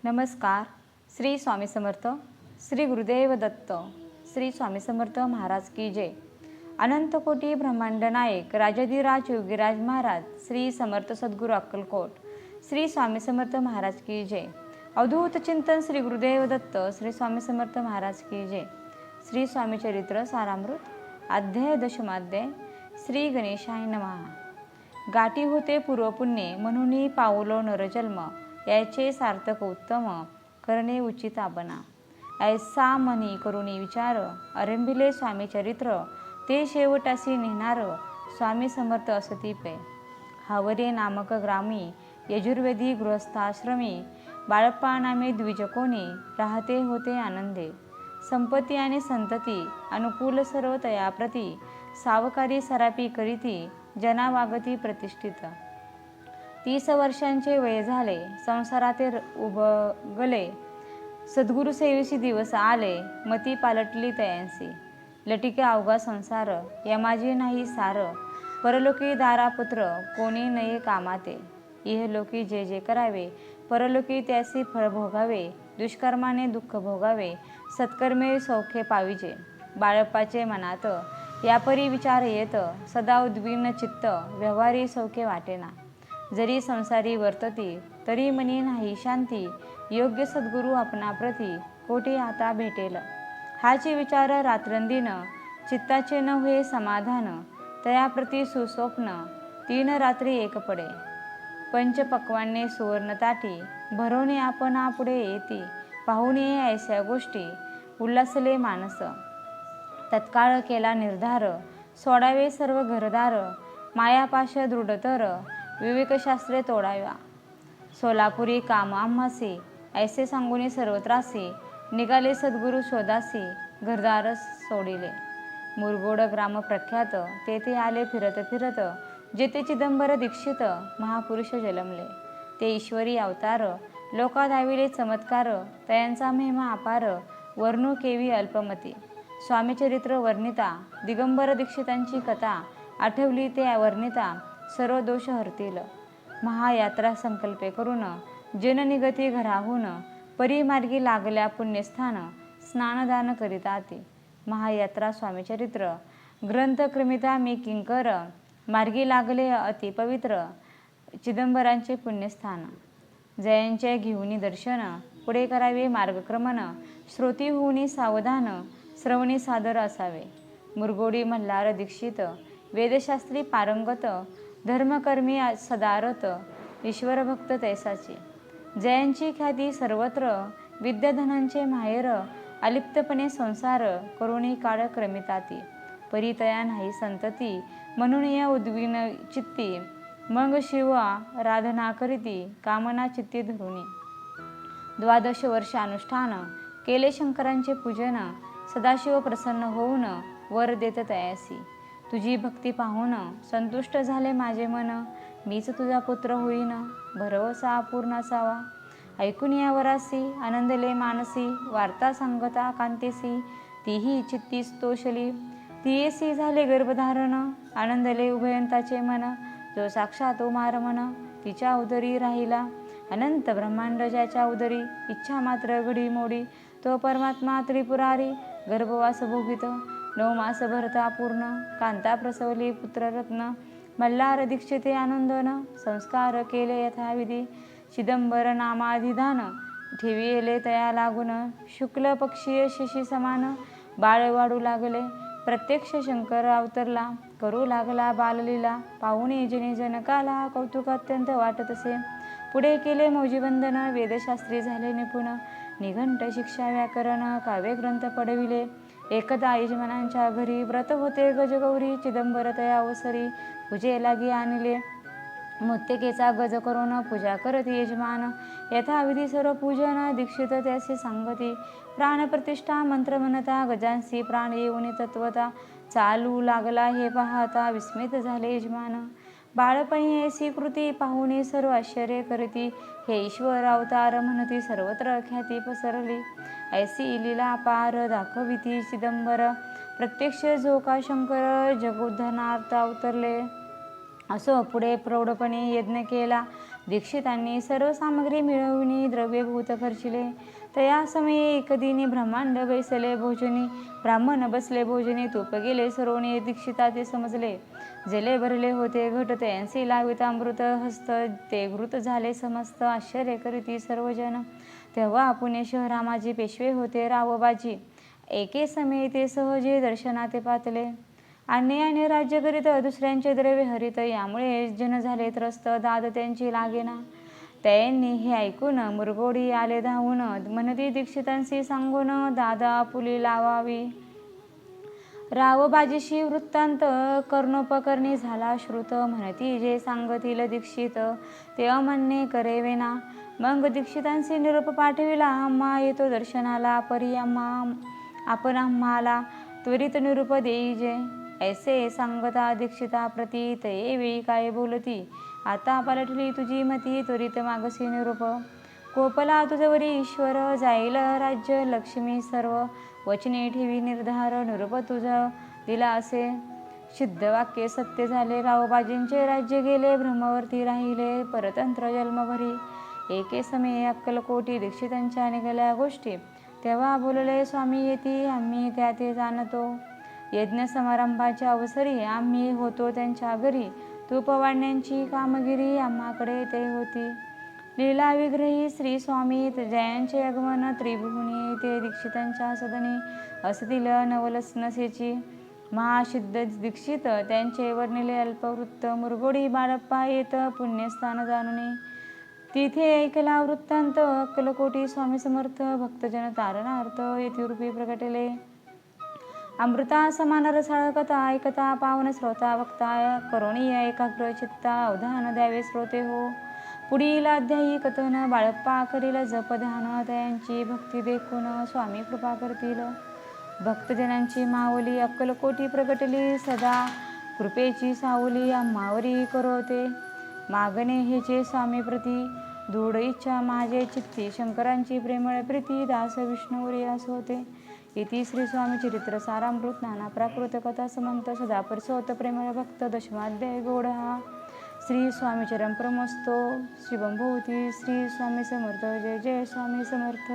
नमस्कार. श्री स्वामी समर्थ. श्री गुरुदेव दत्त. श्री स्वामी समर्थ महाराज की जय. अनंत कोटी ब्रह्मांड नायक राजाधिराज योगीराज महाराज श्री समर्थ सद्गुरू अक्कलकोट. श्री स्वामी समर्थ महाराज की जय. अवधूत चिंतन श्री गुरुदेव दत्त श्री स्वामी समर्थ महाराज की जय. श्री स्वामी चरित्र सारामृत अध्याय दशमाध्याय. श्री गणेशाय नमः. गाठी होते पूर्वपुण्ये म्हणून पावलो नरजन्म, याचे सार्थक उत्तम करणे उचित आपणा. ऐसा मनी करुणी विचार आरंभिले स्वामी चरित्र, ते शेवटासी नेणार स्वामी समर्थ असती पे. हावरे नामक ग्रामी यजुर्वेदी गृहस्थाश्रमी, बाळप्पा नामे द्विजकोणी राहते होते आनंदे. संपत्ती आणि संतती अनुकूल सर्व तयाप्रती, सावकारी सरापी करीती जना वागती प्रतिष्ठित. 30 वर्षांचे वय झाले, संसारात उबगले. सद्गुरु सेवेशी दिवस आले, मती पालटली तयांसी. लटिके अवघा संसार यमाजी नाही सार, परलोकी दारापुत्र कोणी नये कामाते. इहलोकी जे जे करावे, परलोकी त्यासी फळ भोगावे. दुष्कर्माने दुःख भोगावे, सत्कर्मे सौख्य पाविजे. बाळप्पाचे मनात यापरी विचार येत, सदा उद्विग्न चित्त व्यवहारी सौख्य वाटेना. जरी संसारी वर्तती तरी मनी नाही शांती, योग्य सद्गुरू आपणाप्रती कोठी आता भेटेल. हाची विचार रात्रंदिन चित्ताचे न होय समाधान, तयाप्रती सुस्वप्न 3 रात्री एक पडे. पंचपक्वान्ने सुवर्ण ताटी, भरवणे आपणा पुढे येती. पाहून ऐस्या गोष्टी उल्हासले मानस. तत्काळ केला निर्धार, सोडावे सर्व घरदार. मायापाश दृढतर विवेकशास्त्रे तोडाव्या. सोलापुरी काम आम्हासी, ऐसे सांगून सर्व त्रासी. निघाले सद्गुरू शोधासी, घरदार सोडिले. मुरगोड ग्राम प्रख्यात, तेथे आले फिरत फिरत. जेथे चिदंबर दीक्षित महापुरुष जन्मले. ते ईश्वरी अवतार, लोकात आविले चमत्कार. तयांचा महिमा अपार, वर्णू केवी अल्पमती. स्वामीचरित्र वर्णिता, दिगंबर दीक्षितांची कथा आठवली ते वर्णिता. सर्व दोष हरतील. महायात्रा संकल्पे करून जन निगती घराहून, परिमार्गी लागल्या पुण्यस्थान स्नानदान करिता ते. महायात्रा स्वामीचरित्र ग्रंथ क्रमिता मी किंकर, मार्गी लागले अति पवित्र चिदंबरांचे पुण्यस्थान. जयांचे घेऊनी दर्शन, पुढे करावे मार्गक्रमण. श्रोती होऊनी सावधान, श्रवणी सादर असावे. मुरगोडी मल्हार दीक्षित, वेदशास्त्री पारंगत. धर्मकर्मी सदारत, ईश्वरभक्त तैसाचे. जयांची ख्याती सर्वत्र, विद्याधनांचे माहेर. अलिप्तपणे संसार करुणी काळ क्रमिताती. परितया नाही संतती, म्हणून या उद्विग्न चित्ती. मग शिव आराधना करीती, कामना चित्ती धरुणी. 12 वर्ष अनुष्ठान केले शंकरांचे पूजन. सदाशिव प्रसन्न होऊन वर देत तयासी. तुझी भक्ती पाहून संतुष्ट झाले माझे मन. मीच तुझा पुत्र होईन, भरवसा अपूर्ण असावा. ऐकून या वरासी आनंदले मानसी, वार्ता सांगता कांतेसी. तीही चित्ती स्तोषली, तियेसी झाले गर्भधारण. आनंदले उभयंताचे मन, जो साक्षात उमार मन. तिच्या उदरी राहिला अनंत ब्रह्मांड, ज्याच्या उदरी इच्छा मात्र घडी मोडी. तो परमात्मा त्रिपुरारी, गर्भवास भोगित 9 मास भरता पूर्ण. कांता प्रसवली पुत्ररत्न, मल्हार दीक्षिते आनंदन. संस्कार केले यथाविधी, चिदंबर नामाधिधान. ठेविले तया लागून, शुक्ल पक्षीय शिशी समान. बाळ वाढू लागले, प्रत्यक्ष शंकर अवतरला. करू लागला बाललीला, पाहुणे जने जनकाला. कौतुक अत्यंत वाटतसे, पुढे केले मौजीवंदन. वेदशास्त्री झाले निपुण, निघंट शिक्षा व्याकरण. काव्यग्रंथ पडविले एकदा यजमानांच्या घरी. व्रत होते गजगौरी, चिदंबर तया ओसरी. पूजे लागी आणले मुत्तिकेचा गज करून. पूजा करती यजमान यथाविधी सर्व पूजन. दीक्षित त्यासी सांगती, प्राणप्रतिष्ठा मंत्र म्हणता. गजांसी प्राण येऊन तत्वता, चालू लागला हे पाहता. विस्मित झाले यजमान, बाळपणी ऐसी कृती पाहुणी सर्व आश्चर्य करती. हे ईश्वर अवतार म्हणती, सर्वत्र ख्याती पसरली. ऐसी लीला पार दाखविती चिदंबर, प्रत्यक्ष जो का शंकर जगोद्धरणार्थ अवतरले. असो पुढे प्रौढपणे यज्ञ केला, दीक्षितांनी सर्व सामग्री मिळविणी द्रव्यभूत खर्चिले. तया समये एकदिनी ब्रह्मांड बैसले भोजनी. ब्राह्मण बसले भोजनी. तूप गेले सरोणी. दीक्षिता ते समजले. जले भरले होते घट. तयांसी लावित अमृत हस्त. ते घृत झाले समस्त. आश्चर्य करीती सर्वजन. तेव्हा पुणे शहरामाजी पेशवे होते रावबाजी. एके समये ते सहजे दर्शनाते पातले. अन्यायाने राज्य करीत दुसऱ्यांचे द्रव्य हरित. यामुळे जन झाले त्रस्त. दाद त्यांची लागेना. त्यांनी हे ऐकून मुरगोडी आले धावून. म्हणती दीक्षितांसी सांगून दादा आपुली लावावी. रावबाजीशी वृत्तांत कर्णोपकर्णी झाला श्रुत. म्हणती जे सांगतील दीक्षित ते अमान्य करेवेना. मग दीक्षितांसी निरोप पाठविला. आम्हा येतो दर्शनाला परी. आपण आम्हाला त्वरित निरूप देईजे. ऐसे सांगता दीक्षिता प्रती. तये काय बोलती. आता पालटली तुझी मती. त्वरित मागसी निरूप. कोपला तुझवरी ईश्वर. जाईल राज्य लक्ष्मी सर्व. वचने ठेवी निर्धार. निरूप तुझं दिला असे. सिद्ध वाक्य सत्य झाले. रावबाजींचे राज्य गेले. ब्रह्मवर्ती राहिले परतंत्र जन्मभरी. एके समये अक्कलकोटी दीक्षितांच्या निघाल्या गोष्टी. तेव्हा बोलले स्वामी येती. आम्ही त्या ते जाणतो. यज्ञ समारंभाच्या अवसरी आम्ही होतो त्यांच्या घरी. तूप वाढण्याची कामगिरी आम्हाकडे ते होती. लीला विग्रही श्री स्वामी. जयांचे आगमन त्रिभुवनी. ते दीक्षितांच्या सदनी असतील नवलसनसेची. महासिद्ध दीक्षित त्यांचे वर्णिले अल्पवृत्त. मुरगोडी बाळप्पा येत पुण्यस्थान जाणुनी. तिथे ऐकला वृत्तांत अक्कलकोटी स्वामी समर्थ. भक्तजन तारणार्थ यतिरूपी प्रगटले. अमृता समान रसाळ कथा ऐकता. पावन श्रोता वक्ता करुणीय एकाग्र चित्ता. अवधान द्यावे श्रोते हो. पुढील अध्यायी कथन. बाळप्पा करील जप ध्यान. त्यांची भक्ती देखून स्वामी कृपा करतील. भक्तजनांची माऊली अक्कलकोटी प्रगटली. सदा कृपेची सावली आम्हावरी करवते. मागणे हेचे स्वामी प्रती. दृढ इच्छा माझे चित्ती. शंकरांची प्रेमळ प्रीती. दास विष्णुवरी होते. इति श्री स्वामी चरित्र सारामृत नाना प्राकृत कथा समंत सदा परिसोत प्रेमळ भक्त. दशमाध्याय गौड हा. श्री स्वामी चरण प्रमस्तो. शिवम भवती. श्री स्वामी समर्थ. जय जय स्वामी समर्थ.